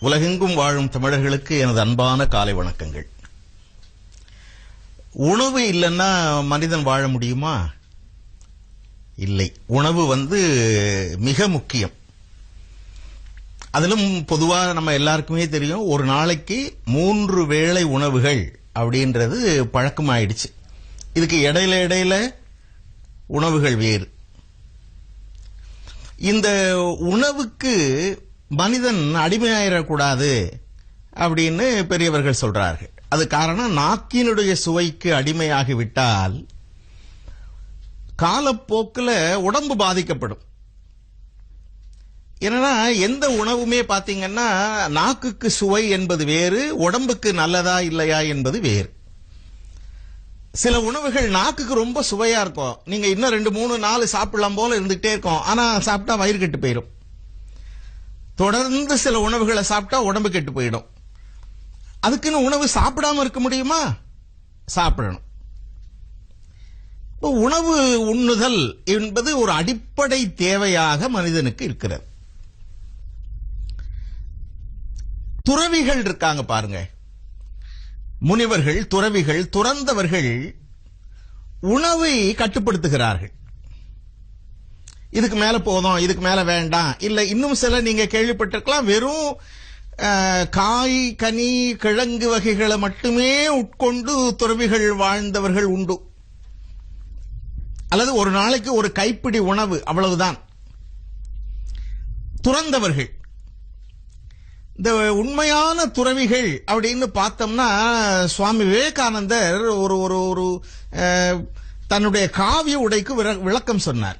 உலகெங்கும் வாழும் தமிழர்களுக்கு எனது அன்பான காலை வணக்கங்கள். உணவு இல்லைன்னா மனிதன் வாழ முடியுமா? இல்லை. உணவு மிக முக்கியம். அதிலும் பொதுவாக நம்ம எல்லாருக்குமே தெரியும், ஒரு நாளைக்கு 3 வேளை உணவுகள் அப்படின்றது பழக்கமாயிடுச்சு. இதுக்கு இடையில உணவுகள் வேறு. இந்த உணவுக்கு மனிதன் அடிமையாயிடக்கூடாது அப்படின்னு பெரியவர்கள் சொல்றார்கள். அது காரணம், நாக்கினுடைய சுவைக்கு அடிமையாகிவிட்டால் காலப்போக்கில் உடம்பு பாதிக்கப்படும். ஏன்னா எந்த உணவுமே பாத்தீங்கன்னா நாக்குக்கு சுவை என்பது வேறு, உடம்புக்கு நல்லதா இல்லையா என்பது வேறு. சில உணவுகள் நாக்குக்கு ரொம்ப சுவையா இருக்கும், நீங்க இன்னும் 2, 3, 4 சாப்பிடலாம் போல இருந்துகிட்டே இருக்கும், ஆனா சாப்பிட்டா வயிறு கெட்டு போயிடும். தொடர்ந்து சில உணவுகளை சாப்பிட்டா உடம்பு கெட்டு போயிடும். அதுக்குன்னு உணவு சாப்பிடாம இருக்க முடியுமா? சாப்பிடணும். உணவு உண்ணுதல் என்பது ஒரு அடிப்படை தேவையாக மனிதனுக்கு இருக்கிறது. துறவிகள் இருக்காங்க பாருங்க, முனிவர்கள், துறவிகள், துறந்தவர்கள் உணவை கட்டுப்படுத்துகிறார்கள். இதுக்கு மேல போதும், இதுக்கு மேல வேண்டாம். இல்ல இன்னும் சில நீங்க கேள்விப்பட்டிருக்கலாம், வெறும் காய், கனி, கிழங்கு வகைகளை மட்டுமே உட்கொண்டு துறவிகள் வாழ்ந்தவர்கள் உண்டு. அல்லது ஒரு நாளைக்கு ஒரு கைப்பிடி உணவு, அவ்வளவுதான். துறந்தவர்கள், இந்த உண்மையான துறவிகள் அப்படின்னு பார்த்தோம்னா, சுவாமி விவேகானந்தர் ஒரு தன்னுடைய காவி உடைக்கு விளக்கம் சொன்னார்.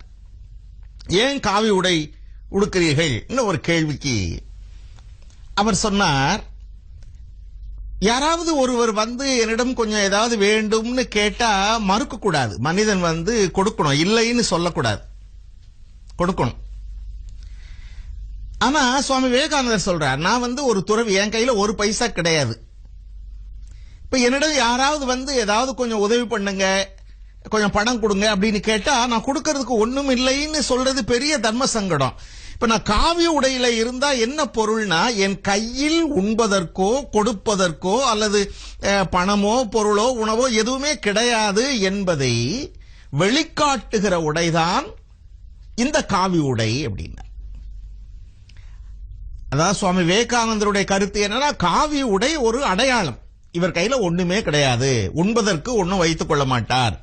ஏன் காவி உடை உடுக்கிறீர்கள் ஒரு கேள்விக்கு அவர் சொன்னார், யாராவது ஒருவர் என்னிடம் கொஞ்சம் ஏதாவது வேண்டும்னு கேட்டா மறுக்க கூடாது. மனிதன் கொடுக்கணும், இல்லைன்னு சொல்லக்கூடாது, கொடுக்கணும். ஆனா சுவாமி விவேகானந்தர் சொல்றார், நான் ஒரு துறவி, என் கையில ஒரு பைசா கிடையாது. இப்ப என்னிடம் யாராவது ஏதாவது கொஞ்சம் உதவி பண்ணுங்க, கொஞ்சம் பணம் கொடுங்க அப்படின்னு கேட்டா நான் கொடுக்கறதுக்கு ஒண்ணும் இல்லைன்னு சொல்றது பெரிய தர்ம சங்கடம். இப்ப நான் காவி உடையில இருந்தா என்ன பொருள்னா, என் கையில் உண்பதற்கோ கொடுப்பதற்கோ அல்லது பணமோ பொருளோ உணவோ எதுவுமே கிடையாது என்பதை வெளிக்காட்டுகிற உடைதான் இந்த காவி உடை அப்படின்னா. அதாவது சுவாமி விவேகானந்தருடைய கருத்து என்னன்னா, காவி உடை ஒரு அடையாளம். இவர் கையில ஒண்ணுமே கிடையாது, உண்பதற்கு ஒன்னும் வைத்துக் கொள்ள மாட்டார்,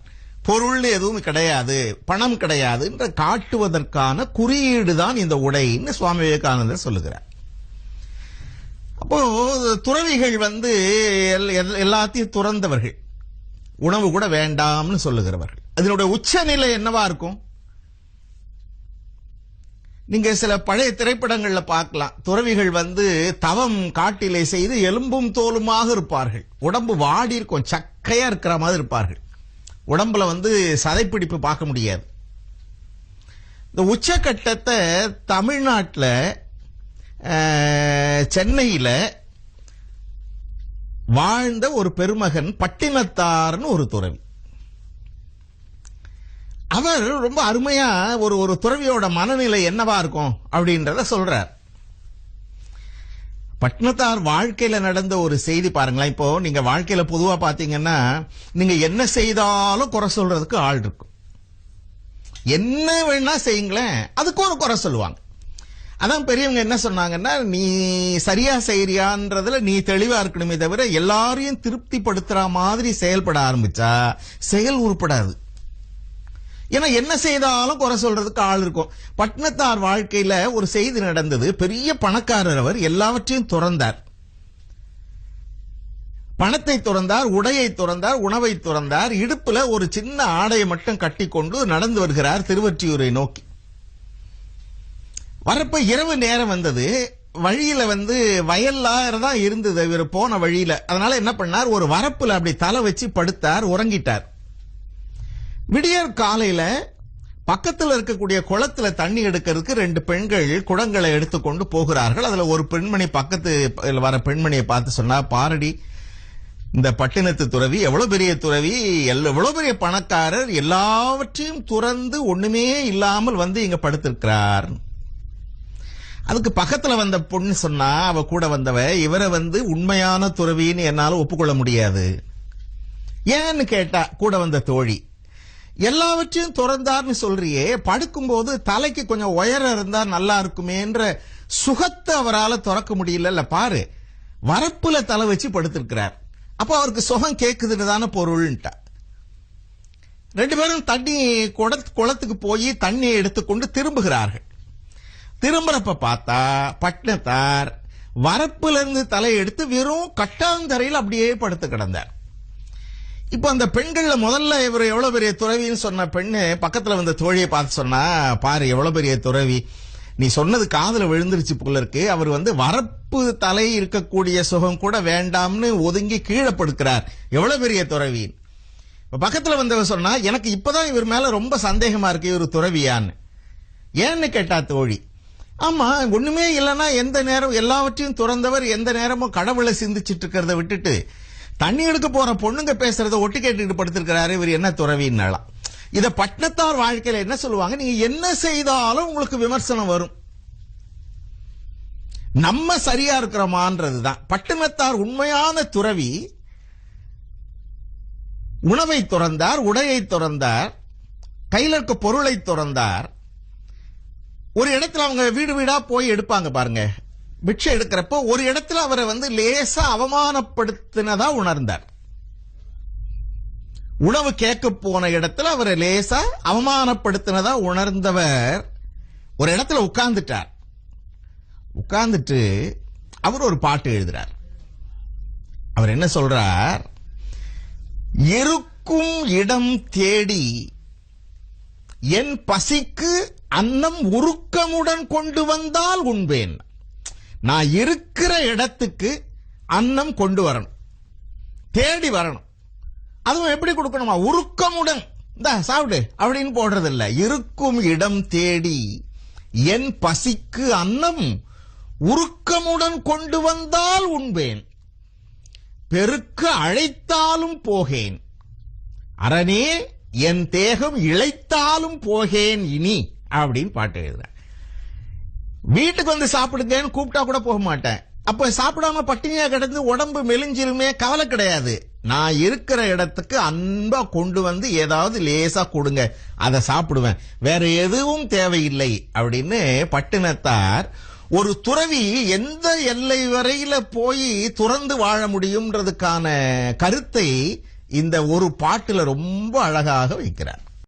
பொருள் எதுவும் கிடையாது, பணம் கிடையாது என்று காட்டுவதற்கான குறியீடு தான் இந்த உடைன்னு சுவாமி விவேகானந்தர் சொல்லுகிறார். அப்போ துறவிகள் எல்லாத்தையும் துறந்தவர்கள், உணவு கூட வேண்டாம்னு சொல்லுகிறவர்கள். அதனுடைய உச்சநிலை என்னவா இருக்கும்? நீங்க சில பழைய திரைப்படங்கள்ல பார்க்கலாம், துறவிகள் தவம் காட்டிலே செய்து எலும்பும் தோலுமாக இருப்பார்கள். உடம்பு வாடி இருக்கும், சக்கையா இருக்கிற மாதிரி இருப்பார்கள். உடம்புல சதைப்பிடிப்பு பார்க்க முடியாது. இந்த உச்சக்கட்டத்தை தமிழ்நாட்டில் சென்னையில் வாழ்ந்த ஒரு பெருமகன் பட்டினத்தார்னு ஒரு துறவி. அவர் ரொம்ப அருமையா ஒரு துறவியோட மனநிலை என்னவா இருக்கும் அப்படின்றத சொல்றார். பட்டினத்தார் வாழ்க்கையில நடந்த ஒரு செய்தி பாருங்களேன். இப்போ நீங்க வாழ்க்கையில பொதுவா பாத்தீங்கன்னா, நீங்க என்ன செய்தாலும் குறை சொல்றதுக்கு ஆள் இருக்கும். என்ன வேணா செய்யுங்களேன், அதுக்கு ஒரு குறை சொல்லுவாங்க. அதான் பெரியவங்க என்ன சொன்னாங்கன்னா, நீ சரியா செய்யறியான்றதுல நீ தெளிவா இருக்கணுமே தவிர எல்லாரையும் திருப்திப்படுத்துற மாதிரி செயல்பட ஆரம்பிச்சா செயல் உருப்படாது. ஏன்னா என்ன செய்தாலும் குறை சொல்றதுக்கு ஆள் இருக்கும். பட்டினத்தார் வாழ்க்கையில ஒரு செய்தி நடந்தது. பெரிய பணக்காரர், அவர் எல்லாவற்றையும் துறந்தார். பணத்தை துறந்தார், உடையை துறந்தார், உணவை துறந்தார். இடுப்புல ஒரு சின்ன ஆடையை மட்டும் கட்டிக்கொண்டு நடந்து வருகிறார் திருவொற்றியூரை நோக்கி. வரப்ப இரவு நேரம் வந்தது. வழியில வயல்ல தான் இருந்தது இவர் போன வழியில. அதனால என்ன பண்ணார், ஒரு வரப்புல அப்படி தலை வச்சு படுத்தார், உறங்கிட்டார். விடியற் காலையில பக்கத்தில் இருக்கக்கூடிய குளத்துல தண்ணி எடுக்கிறதுக்கு 2 பெண்கள் குடங்களை எடுத்துக்கொண்டு போகிறார்கள். அதுல ஒரு பெண்மணி பக்கத்து வர பெண்மணியை பார்த்து சொன்னா, பாரடி, இந்த பட்டினத்து துறவி எவ்வளவு பெரிய துறவி, எவ்வளவு பெரிய பணக்காரர், எல்லாவற்றையும் துறந்து ஒண்ணுமே இல்லாமல் இங்க படுத்திருக்கிறார். அதுக்கு பக்கத்துல வந்த பொண்ணு சொன்னா, அவ கூட வந்தவ, இவரை உண்மையான துறவின்னு என்னால ஒப்புக்கொள்ள முடியாது. ஏன்னு கேட்டா கூட வந்த தோழி, எல்லாவற்றையும் துறந்தார்னு சொல்றியே, படுக்கும்போது தலைக்கு கொஞ்சம் உயரம் இருந்தா நல்லா இருக்குமேன்ற சுகத்தை அவரால் துறக்க முடியல. பாரு, வரப்புல தலை வச்சு படுத்திருக்கிறார், அப்ப அவருக்கு சுகம் கேக்குதுன்னு தானே பொருள்ட்டா. ரெண்டு பேரும் தண்ணி குளத்துக்கு போய் தண்ணியை எடுத்துக்கொண்டு திரும்புகிறார்கள். திரும்புறப்ப பார்த்தா பட்டினத்தார் வரப்புல இருந்து தலையை எடுத்து வெறும் கட்டாந்தரையில் அப்படியே படுத்து கிடந்தார். இப்ப அந்த பெண்கள்ல முதல்ல இவர் எவ்வளவு பெரிய துறவின்னு சொன்ன பெண்ணு பக்கத்துல வந்த தோழியை பார்த்து சொன்னா, பாரு எவ்வளவு பெரிய துறவி, நீ சொன்னது காதுல விழுந்துருச்சு போல இருக்கு. அவர் வரப்பு தலை இருக்கக்கூடிய சுகம் கூட வேண்டாம்னு ஒதுங்கி கீழே படுக்கிறார், எவ்வளவு பெரிய துறவி. பக்கத்துல வந்தவர் சொன்னா, எனக்கு இப்பதான் இவர் மேல ரொம்ப சந்தேகமா இருக்கு, இவர் துறவியான்னு. ஏன்னு கேட்டா தோழி, ஆமா ஒண்ணுமே இல்லைன்னா எந்த நேரம் எல்லாவற்றையும் துறந்தவர் எந்த நேரமும் கடவுளை சிந்திச்சிட்டு இருக்கிறத விட்டுட்டு தண்ணி எடுக்க போற பொண்ணுங்க பேசுறத ஒட்டு கேட்டுக்கிட்டு படுத்திருக்கிறாரு, இவர் என்ன துறவின்னாலாம். இத பட்டினத்தார் வாழ்க்கையில என்ன சொல்லுவாங்க, நீங்க என்ன செய்தாலும் உங்களுக்கு விமர்சனம் வரும், நம்ம சரியா இருக்கிறோமான்றதுதான். பட்டினத்தார் உண்மையான துறவி. உணவை துறந்தார், உடையை துறந்தார், கையில் இருக்க பொருளை துறந்தார். ஒரு இடத்துல அவங்க வீடு வீடா போய் எடுப்பாங்க பாருங்க, பிட்சை எடுக்கிறப்போ ஒரு இடத்துல அவரை லேசா அவமானப்படுத்தினதா உணர்ந்தார். உணவு கேட்க போன இடத்துல அவரை லேசா அவமானப்படுத்தினதா உணர்ந்தவர் ஒரு இடத்துல உட்கார்ந்துட்டார். உட்கார்ந்துட்டு அவர் ஒரு பாட்டு எழுதுறார். அவர் என்ன சொல்றார், இருக்கும் இடம் தேடி என் பசிக்கு அன்னம் உருக்கமுடன் கொண்டு வந்தால் உண்பேன். நான் இருக்கிற இடத்துக்கு அன்னம் கொண்டு வரணும், தேடி வரணும். அதுவும் எப்படி கொடுக்கணுமா, உருக்கமுடன், இந்த சாப்பிடு அப்படின்னு போடுறது இல்ல. இருக்கும் இடம் தேடி என் பசிக்கு அன்னம் உருக்கமுடன் கொண்டு வந்தால் உண்பேன், பெருக்க அழைத்தாலும் போகேன், அரணே என் தேகம் இழைத்தாலும் போகேன் இனி அப்படின்னு பாட்டு எழுதுற. வீட்டுக்கு சாப்பிடுங்கன்னு கூப்பிட்டா கூட போக மாட்டேன். அப்ப சாப்பிடாம பட்டினியா கிடந்து உடம்பு மெலிஞ்சிருமே, கவலை கிடையாது. நான் இருக்கிற இடத்துக்கு அன்பா கொண்டு ஏதாவது லேசா கொடுங்க, அதை சாப்பிடுவேன், வேற எதுவும் தேவையில்லை அப்படின்னு பட்டினத்தார் ஒரு துறவி எந்த எல்லை வரையில போய் துறந்து வாழ முடியும்ன்றதுக்கான கருத்தை இந்த ஒரு பாட்டுல ரொம்ப அழகாக வைக்கிறார்.